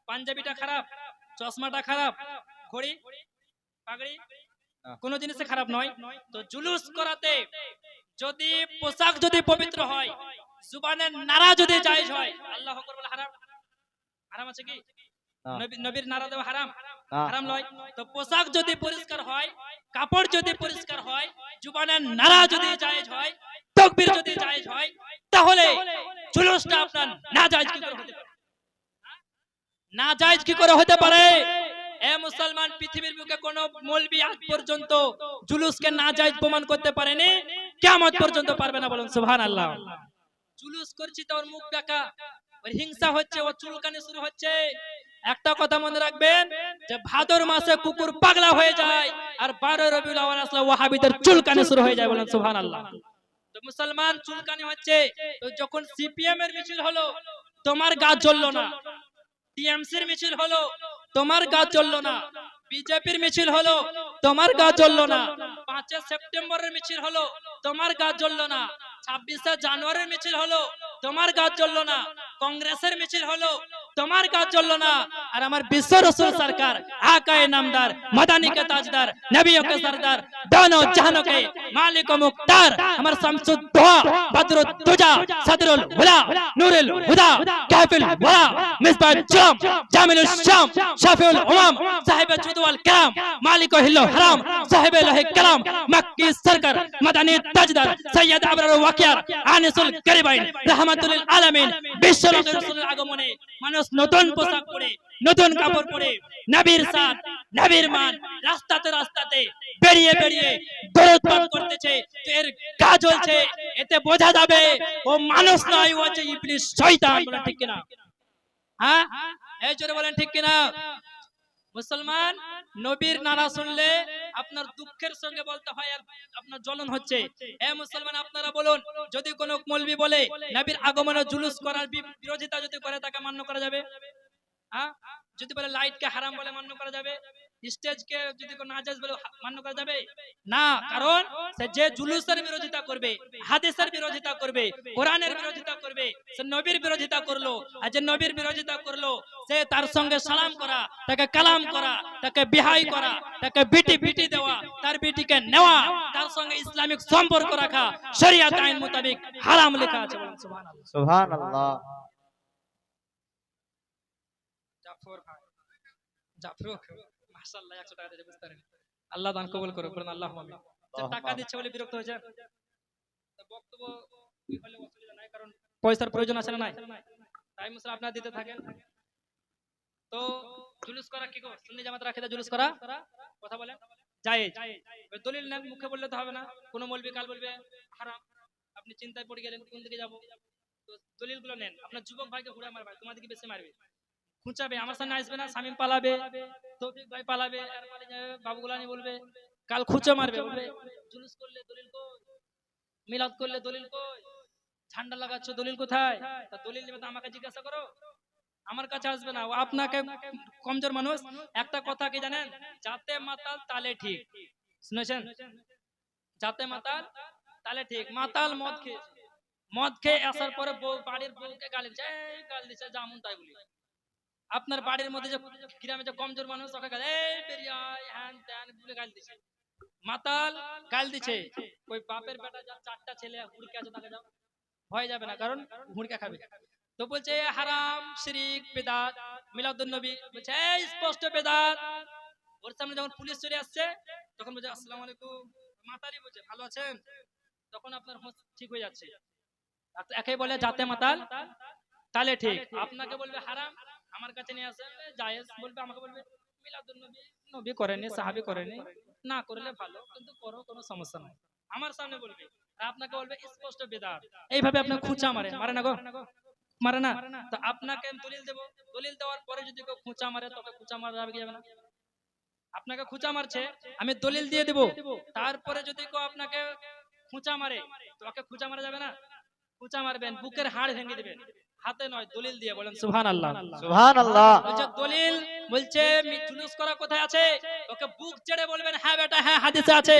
পাঞ্জাবিটা খারাপ, চশমাটা খারাপ, ঘড়ি পাগড়ি কোন জিনিসে খারাপ নয়। তো জুলুস করাতে যদি পোশাক যদি পবিত্র হয়, জুবানের নারা যদি জায়েজ হয়, আল্লাহু আকবার বলে হারাম? হারাম আছে কি? নবীর নারা দেওয়া হারাম? হারাম নয়। তো পোশাক যদি পরিষ্কার হয়, কাপড় যদি পরিষ্কার হয়, জুবানের নারা যদি জায়েজ হয়, তাকবীর যদি জায়েজ হয়, তাহলে জুলুসটা আপনার নাজায়েজ কি করে হতে পারে? নাজায়েজ কি করে হতে পারে? এ মুসলমান, পৃথিবীর বুকে কোন মৌলবি আজ পর্যন্ত জুলুসকে নাজায়েজ প্রমাণ করতে পারেনি, কিয়ামত পর্যন্ত পারবে না। বলুন সুবহানাল্লাহ। জুলুস করছি তো ওর মুখ দেখা, ওর হিংসা হচ্ছে, ও চুলকানি শুরু হচ্ছে। একটা কথা মনে রাখবেন যে ভাদর মাসে কুকুর পাগলা হয়ে যায়, আর 12 রবিউল আউয়াল আসলে ওয়াহাবিদের চুলকানি শুরু হয়ে যায়। বলুন সুবহানাল্লাহ। তো মুসলমান, চুলকানি হচ্ছে। তো যখন সিপিএম এর মিছিল হলো, তোমার গা জ্বললো না। টিএমসির মিছিল হলো, তোমার গা জ্বললো না। বিজেপির মিছিল হলো, তোমার গা জ্বললো না। 5 সেপ্টেম্বরের মিছিল হলো, তোমার গা জ্বললো না। 26 জানুয়ারির মিছিল হলো, তোমার গা জ্বললো না। কংগ্রেসের মিছিল হলো, তোমার গা জ্বললো না। আর আমার বিশ্ব রাসূল সরকার, আকায়ে নামদার, মাদানী কে তাজদার, নবিयों के सरदार, दोनों जहानों के मालिक व मुख्तार, আমার শামসুদ দোহা, বদরুদ দুজা, সদরুল হুলা, নূরুল হুদা, কাফিল ওয়ারা, মিসবাহ জাম, জামিলুশ শাম, শাফিউল উমাম, সাহেব জুদ ওয়াল কালাম, মালিক হিল হারাম, সাহেব লাহ কালাম, মক্কি সরকার, মাদানী তাজদার, সৈয়দ আবরার ওয়াকিয়ার, আনিসুল গরিবাইন, রাহমাতুল লিল আলামিন। বিশ্ব নবী রাসূলের আগমনে মানুষ নতুন পোশাক পরে, নতুন কাপড় পরে, নবীর সাথ, নবীর মান, রাস্তাতে রাস্তাতে বেরিয়ে বেরিয়ে দরুদ পাঠ করতেছে। তো এর কাজ হচ্ছে, এতে বোঝা যাবে ও মানুষ নয়, ও হচ্ছে ইবলিস, শয়তান। বলেন ঠিক কিনা? হ্যাঁ, এই জোরে বলেন ঠিক কিনা? মুসলমান, নবীর নারা শুনলে আপনার দুঃখের সঙ্গে বলতে হয়, আর আপনার জ্বলন হচ্ছে। এ মুসলমান, আপনারা বলুন, যদি কোনো মৌলবি বলে নবীর আগমনে জুলুস করার বিরোধিতা যদি করে, তাকে মান্য করা যাবে? হ্যাঁ, যদি বলে লাইটকে হারাম বলে মান্য করা যাবে, স্টেজকে যদি কোনো নাজায়েজ বলে মান্য করা যাবে না। কারণ সে যে জুলুসের বিরোধিতা করবে, হাদিসের বিরোধিতা করবে, কোরআনের বিরোধিতা করবে, সে নবীর বিরোধিতা করলো। আর যে নবীর বিরোধিতা করলো সে তার সঙ্গে সালাম করা, তাকে কালাম করা, তাকে বিহাই করা, তাকে বিটি দেওয়া, তার বিটিকে নেওয়া, তার সঙ্গে ইসলামিক সম্পর্ক রাখা শরিয়াত আইন মোতাবেক হারাম লেখা আছে। বলেন সুবহানাল্লাহ। সুবহানাল্লাহ। জাফর ভাই, জাফর মাশাআল্লাহ 100 টাকা দিয়ে বুঝতে পারেন। আল্লাহ দান কবুল করুক, বলেন আল্লাহুম্মা আমিন। যে টাকা দিচ্ছে বলে বিরক্ত হয়েছে, তো বক্তব্য কি হলে অসুবিধা নাই, কারণ পয়সার প্রয়োজন আছে না নাই? তাই মুসলিম আপনারা দিতে থাকেন। তো জুলুস করা কি গো? সুন্নি জামাত রাখিদা জুলুস করা কথা বলেন জায়েজ। ওই দলিল নেন, মুখে বললে তো হবে না। কোন মৌলবি কাল বলবে হারাম, আপনি চিন্তায় পড়ে গেলেন কোন দিকে যাব। তো দলিলগুলো নেন। আপনার যুবক ভাইকে হুড়া মারবে, তোমাদেরকে বেশি মারবে, খুঁচাবে, আমার সামনে আসবে না, শামীম পালাবে, তৌফিক ভাই পালাবে, আর পালিয়ে যাবে, বাবুগুলানি বলবে, কাল খুঁচে মারবে, বলবে জুলুস করলে দলিল কই, মিলাদ করলে দলিল কই, ঝান্ডা লাগাচ্ছ দলিল কোথায়? তা দলিল নেবে তো আমাকে জিজ্ঞাসা করো, আমার কাছে আসবে না। ও আপনাকে কমজোর মানুষ। একটা কথা কি জানেন, যাতে মাতাল তালে ঠিক, শুনেছেন? যাতে মাতাল তালে ঠিক। মাতাল মদ খেয়ে আসার পরে বাড়ির বউকে গালি দিচ্ছে, এই গালি দিচ্ছে যেমন তাই বলি। আপনার বাড়ির মধ্যে যে গ্রামে যে কমজোর মানুষ, ওকে গালি, এই বেরিয়ে আয়, হ্যান ত্যান বলে গালি দিচ্ছে। মাতাল গালি দিচ্ছে। ওই বাপের বেটা যার 4টা ছেলে হুড়কে আছে, তাকে যাও, ভয় যাবে না, কারণ হুড়কা খাবে। তো বলছে হারাম, শিরিক, বেদাত, মিলাদুন নবী, বলছে এই স্পষ্ট বেদাত। ওর সামনে যখন পুলিশ চলে আসছে, তখন বলছে আসসালামু আলাইকুম, মাতালি বলছে ভালো আছেন, তখন আপনার হোঁশ ঠিক হয়ে যাচ্ছে। একে বলে যাতে মাতাল তালে ঠিক। আপনাকে বলবে হারাম, আমার কাছে নিয়ে আসে জায়েজ বলবে, আমাকে বলবে মিলাদুন নবী, নবী করেনি, সাহাবী করেনি, না করলে ভালো, কিন্তু করো, কোনো সমস্যা নাই, আমার সামনে বলবে। আর আপনাকে বলবে স্পষ্ট বেদাত। এইভাবে আপনি খুঁচা মারে না গো, মারে না। তো আপনাকে দলিল দেব, দলিল দেওয়ার পরে যদি কেউ খুঁচা মারে, তোকে খুঁচা মারা যাবে কি যাবে না? আপনাকে খুঁচা মারছে, আমি দলিল দিয়ে দেব, তারপরে যদি কেউ আপনাকে খুঁচা মারে, তোকে খুঁচা মারা যাবে না? খুঁচা মারবেন, বুকের হাড় ভেঙে দিবেন, হাতে নয়, দলিল দিয়ে। বলেন সুবহানাল্লাহ। সুবহানাল্লাহ। বলছে দলিল, বলছে জুলুস করা কোথায় আছে? ওকে বুক চেড়ে বলবেন হ্যাঁ বেটা, হ্যাঁ হাদিসে আছে।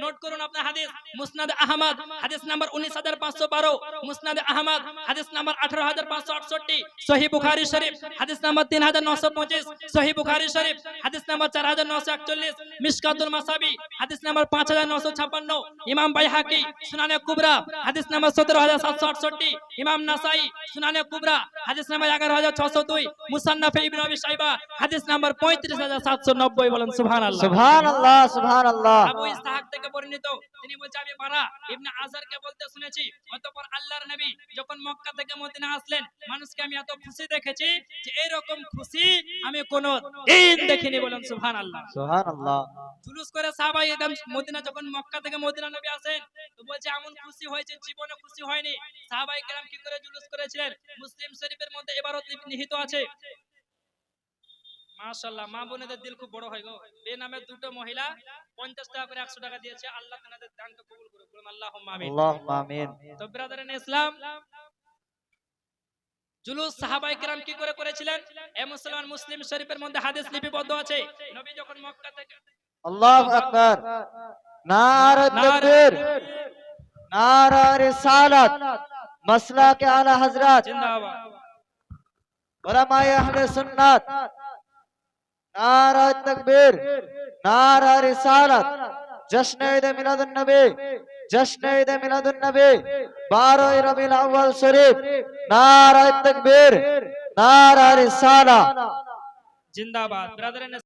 নোট করুন আপনার হাদিস, মুসনাদ আহমদ হাদিস নাম্বার 19512, মুসনাদ আহমদ হাদিস নাম্বার 18568, সহিহ বুখারী শরীফ হাদিস নাম্বার 3925, সহিহ বুখারী শরীফ হাদিস নাম্বার 4941, মিশকাতুল মাসাবি হাদিস নাম্বার 5956, ইমাম বাইহাকি সুনানে কুবরা হাদিস নাম্বার 17768, ইমাম নাসাই সুনানে কুবরা হাদিস নাম্বার 11602, মুসান্নাফে ইবনে আবি শাইবা হাদিস নাম্বার 35790। বলেন সুবহানাল্লাহ। সুবহানাল্লাহ। সুবহানাল্লাহ। আবু ইসহাক থেকে বর্ণিত, তিনি বলছে আমি বারা ইবনে আযরকে বলতে শুনেছি, অতঃপর আল্লাহর নবী যখন মক্কা থেকে মদিনা আসলেন, মানুষকে আমি এত খুশি দেখেছি যে এরকম খুশি আমি কোনো দিন দেখিনি। বলেন সুবহানাল্লাহ। সুবহানাল্লাহ। জুলুস করে সাহাবায়ে একদম মদিনা, যখন মক্কা থেকে মদিনা নবী আসেন, তো বলছে এমন খুশি হয়েছে জীবনে খুশি হয়নি। সাহাবায়ে কেরাম কি করে জুলুস করেছিলেন, মুসলিম শরীফের মধ্যে ইবারত নিহিত আছে। মাশাআল্লাহ, মা বোনেদের দিল খুব বড় হয় গো। বেনামে দুটো মহিলা 50 টাকা করে 100 টাকা দিয়েছে, আল্লাহ তাদের দানকে কবুল করুক, বলুন আল্লাহুম্মা আমিন। আল্লাহুম্মা আমিন। তো ব্রাদারান ইসলাম, জুলুস সাহাবায়ে কেরাম কি করে করেছিলেন, এ মুসলমান, মুসলিম শরীফের মধ্যে হাদিস লিপিবদ্ধ আছে। নবী যখন মক্কা থেকে, আল্লাহু আকবার, নারে তাকবীর, নারে রিসালাত, মাসলাকে আলা হযরত, জিন্দাবাদ, উলামায়ে আহলে সুন্নাত, নারে তাকবীর, নারে রিসালাত, জশ্ন ঈদ মিলাদুন নবী, জশ্ন ঈদ মিলাদুন নবী, 12 রবিউল আউয়াল শরীফ, নারে তাকবীর, নারে রিসালাত। জিন্দাবাদ ব্রাদারান।